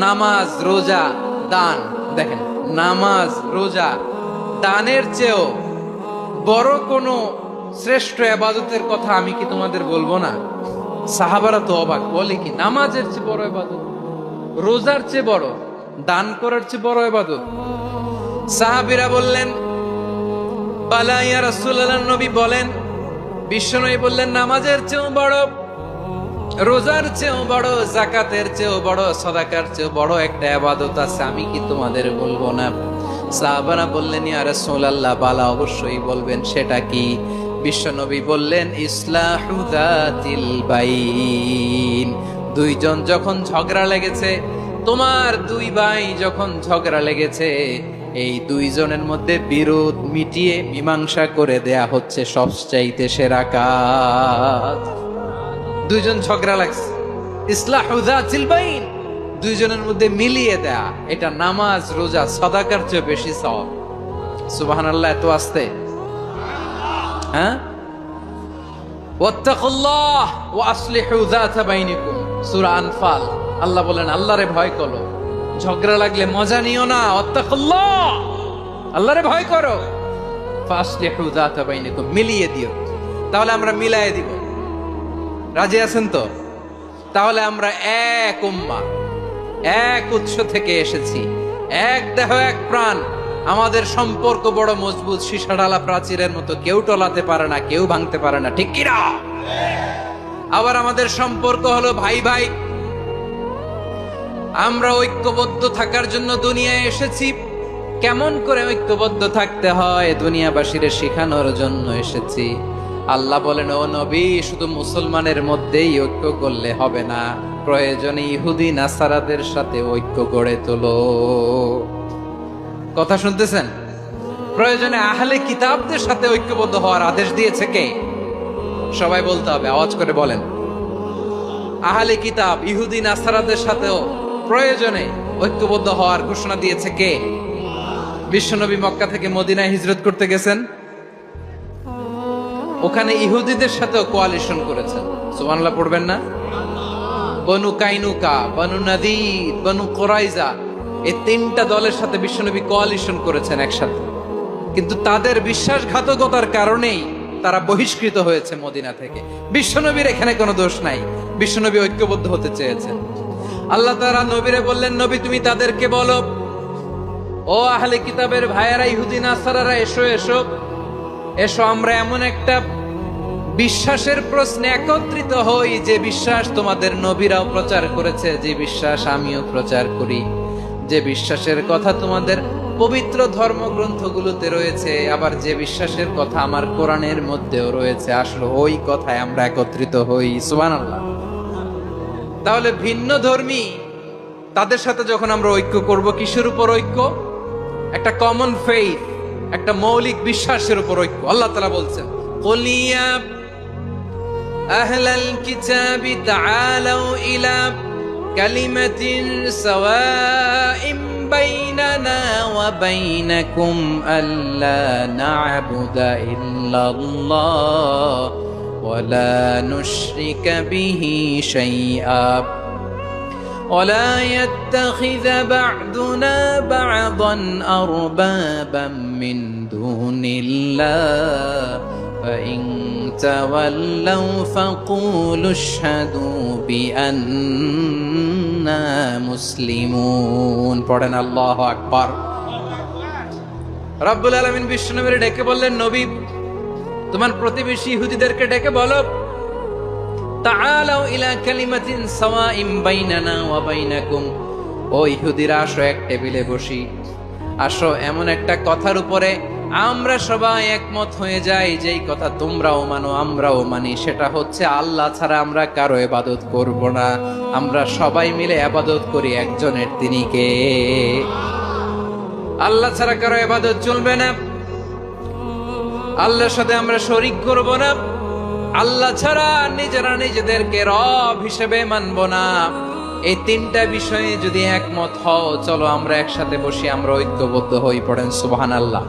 নামাজ, রোজা, দান। দেখেন, নামাজ, রোজা, দানের চেয়েও বড় কোনো শ্রেষ্ঠ ইবাদতের কথা আমি কি তোমাদের বলবো না? সাহাবারা তো অবাক, বলে কি নামাজের চেয়ে বড় ইবাদত, রোজার চেয়ে বড়, দান করার চেয়ে বড় ইবাদত? সাহাবীরা বললেন, বালা ইয়া রাসূলুল্লাহ। নবী বলেন, বিশ্বনবী বললেন, নামাজের চেয়েও বড়, রোজার চেয়েও বড়, যাকাতের চেয়েও বড়, সাদাকার চেয়েও বড় একটা ইবাদত আছে, আমি কি তোমাদের বলবো না? সাহাবারা বললেন, ইয়া রাসূলুল্লাহ, বালা, অবশ্যই বলবেন, সেটা কি? বিশ্বনবী বললেন, ইসলাহু যাতিল বাইন। দুইজন যখন ঝগড়া লেগেছে, তোমার দুই ভাই যখন ঝগড়া লেগেছে, এই দুইজনের মধ্যে বিরোধ মিটিয়ে মীমাংসা করে দেয়া হচ্ছে সবচাইতে সেরা কাজ। দুইজন ঝগড়া লাগছে, ইসলাহু যাতিল বাইন, দুইজনের মধ্যে মিলিয়ে দেয়া, এটা নামাজ, রোজা, সাদাকার চেয়ে বেশি সওয়াব। সুবহানাল্লাহ। এত আস্তে, হ্যাঁ? ওয়াত্তাকুল্লাহ ওয়া আসলিহু যাতা বাইনিকুম, সূরা আনফাল। আল্লাহ বলেন, আল্লাহরে ভয় করো, ঝগড়া লাগলে মজা নিও না। ওয়াত্তাকুল্লাহ, আল্লাহরে ভয় করো, ফাসলিহু যাতা বাইনিকুম, মিলিয়ে দিও। তাহলে আমরা মিলায়ে দিব। রাজি আছেন তো? তাহলে আমরা এক উম্মাহ, এক উৎস থেকে এসেছি, এক দেহ, এক প্রাণ। আমাদের সম্পর্ক বড় মজবুত, সীসা ঢালা প্রাচীরের মতো, কেউ টলাতে পারে না, কেউ ভাঙতে পারে না, ঠিক কিনা? আবার আমাদের সম্পর্ক হলো ভাই ভাই। আমরা ঐক্যবদ্ধ থাকার জন্য দুনিয়ায় এসেছি। কেমন করে ঐক্যবদ্ধ থাকতে হয় দুনিয়াবাসীরে শেখানোর জন্য এসেছি। আল্লাহ বলেন, ও নবী, শুধু মুসলমানের মধ্যেই ঐক্য করলে হবে না, প্রয়োজনে ইহুদি নাসারাদের সাথে ঐক্য গড়ে তোলো। কথা শুনতেছেন? প্রয়োজনে আহলে কিতাবদের সাথে ঐক্যবদ্ধ হওয়ার আদেশ দিয়েছে কে? সবাই বলতে হবে, আওয়াজ করে বলেন। আহলে কিতাব, ইহুদি নাসারাদের সাথেও প্রয়োজনে ঐক্যবদ্ধ হওয়ার ঘোষণা দিয়েছে কে? বিশ্বনবী মক্কা থেকে মদিনায় হিজরত করতে গেছেন, ওখানে ইহুদিদের সাথেও কোয়ালিশন করেছেন। সুবহানাল্লাহ পড়বেন না? বনু কাইনুকা, বনু নাদির, বনু কুরাইজা, এই তিনটা দলের সাথে বিশ্বনবী কোয়ালিশন করেছেন একসাথে। কিন্তু তাদের বিশ্বাসঘাতকতার কারণেই তারা বহিষ্কৃত হয়েছে মদিনা থেকে। বিশ্বনবীর এখানে কোনো দোষ নাই, বিশ্বনবী ঐক্যবদ্ধ হতে চেয়েছেন। আল্লাহ তাআলা নবীরে বললেন, নবী তুমি তাদেরকে বলো, ও আহলে কিতাবের ভাইয়েরা, ইহুদি নাসারারা, এসো এসো এসো, আমরা এমন একটা বিশ্বাসের প্রশ্নে একত্রিত হই, যে বিশ্বাস তোমাদের নবীরাও প্রচার করেছে, যে বিশ্বাস আমিও প্রচার করি, যে বিশ্বাসের কথা তোমাদের পবিত্র ধর্মগ্রন্থগুলোতে রয়েছে, আবার যে বিশ্বাসের কথা আমার কোরআনের মধ্যেও রয়েছে। আসলে ওই কথায় আমরা একত্রিত হই। সুবহানাল্লাহ। তাহলে ভিন্ন ধর্মী তাদের সাথে যখন আমরা ঐক্য করব, কিসের উপর ঐক্য? একটা কমন ফেইথ, একটা মৌলিক বিশ্বাসের উপর ঐক্য। আল্লাহ তাআলা বলছেন, কুল ইয়া আহলাল কিতাবি তাআলাউ ইলা কালিমাতিন সাওয়াইম বাইনানা ওয়া বাইনাকুম আল্লা না'বুদা ইল্লাল্লাহ ওয়া লা নুশরিকা বিহি শাইআ ولا يتخذ بعضنا بعضا أربابا من دون الله فإن تولوا فقولوا اشهدوا بأننا مسلمون। পড়েন আল্লাহু আকবার। রব্বুল আলামিন বিশ্বনবীর ডেকে বললেন, নবী তোমার প্রতিবেশী ইহুদিদেরকে ডেকে বলো, তাআলাউ ইলা কালিমাতিন সাওয়াইম বাইনানা ওয়া বাইনাকুম, ও ইহুদিরা, আসো এক টেবিলে বসি, আসো এমন একটা কথার উপরে আমরা সবাই একমত হয়ে যাই, যেই কথা তোমরাও মানো আমরাও মানি। সেটা হচ্ছে, আল্লাহ ছাড়া আমরা কারো ইবাদত করব না, আমরা সবাই মিলে ইবাদত করি একজনের, তিনি কে? আল্লাহ ছাড়া কারো ইবাদত চলবে না, আল্লাহর সাথে আমরা শরীক করব না, আল্লাহ ছাড়া নিজেরা নিজেদেরকে রব হিসেবে মানব না। এই তিনটা বিষয়ে যদি একমত হও, চলো আমরা একসাথে বসি, আমরা ঐক্যবদ্ধ হই। পড়েন সুবহানাল্লাহ।